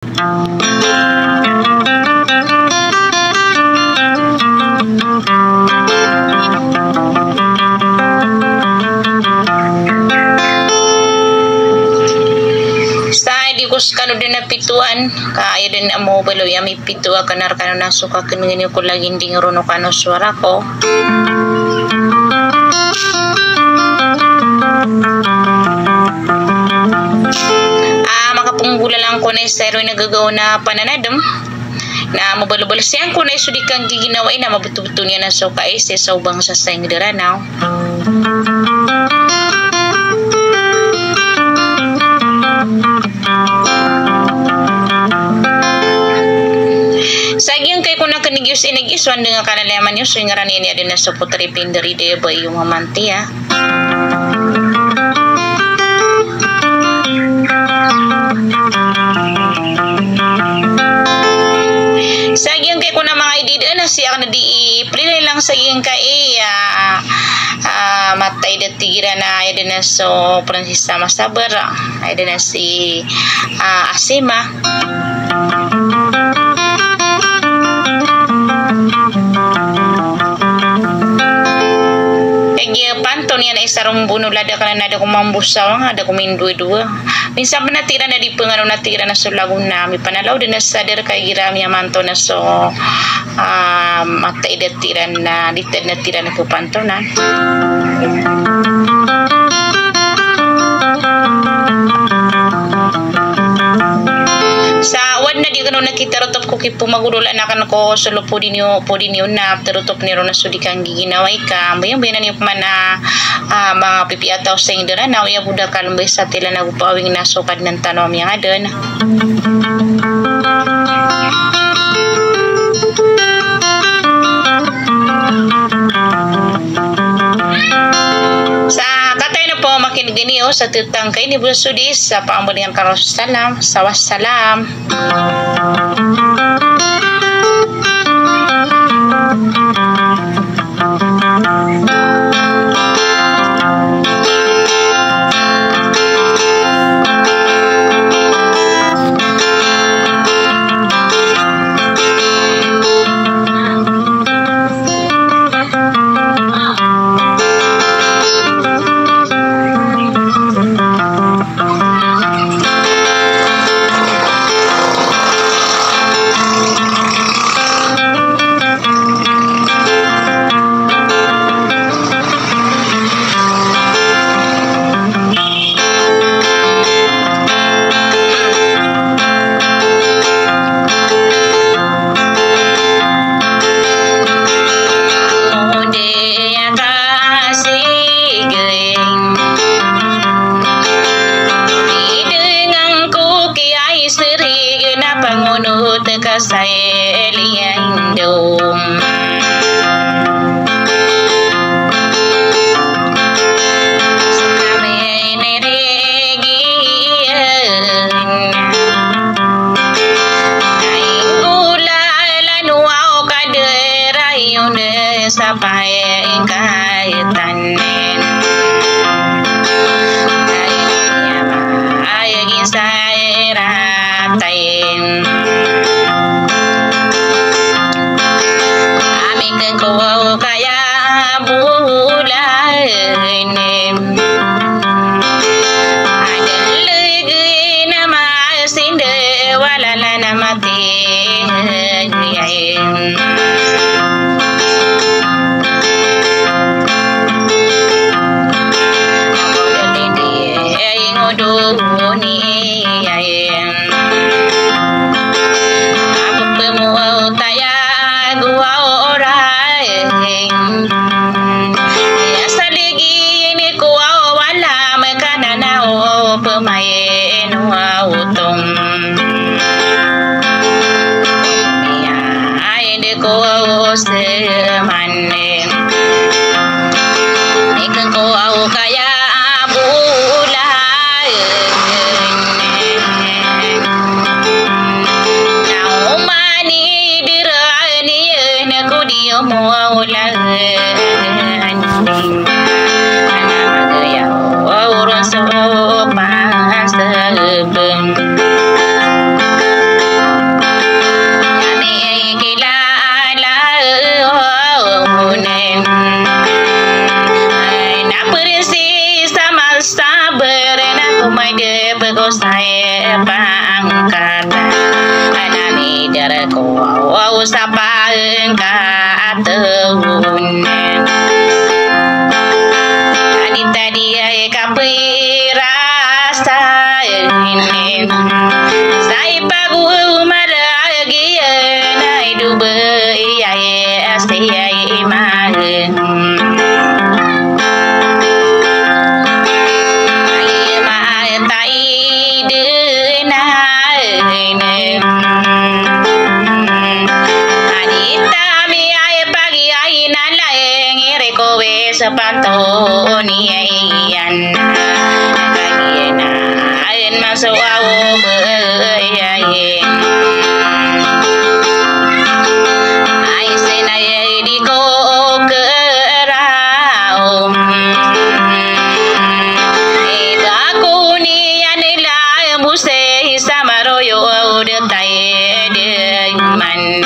Kus kanu dina pituan kaya din amo balo yami pitu kanar kanu nasuka keningin ko lagi ding rono kanu suara ko makapunggula lang ko na sero nagagawa na pananadam na mabalo-balo siyang ko na isudikang giginawa na mabuto-buto niya na so kaise sa ubang sa sayang diranaw. Sagyang kay kuna kanigyus inag-iswan dengan kanalaman yun so yung ngaran niya din na sa putri pindari de ba yung mamanti Sagyang kay kuna mga idida na siya na di prilay lang sagyang kay matay datigira na ay din na so Francisa Masabar ay din na si Asima panton yan ay sarong bunulada ka na nada kumambusaw nga ada kumindua-dua minsan pa natira na di pengano natira na so lagun na mi panalaw din na sadar kay girami amanto na so matay datiran na ditad na tira na kupantonan sa wad na di gano nakita rotop ko kipo magudulan akan ko solo po din yun na terutop niro na sudikang giginaway ka bayang niyo mana mga pipiataw sa indira na uya buda kalumbay sa tila nagupawing nasukad ng tanom yang adan sa katay na po makinig din sa tutang kay ni Busudis sa paambulingan karos salam sawassalam saya liang dom sampai neregian naingula lanu au kaderayun sampai kaitanen ayagin saya ratain kau kaya bulan ada lagi nama sinde walala nama tiyain pemain utong ya ai de ko Anita mi ay pagi ay nalaeng irekowe sa panto ni ayan kagina ayen masawawo ayayen ay senay di ko kerao baku ni anila muse samaroyo de tay de man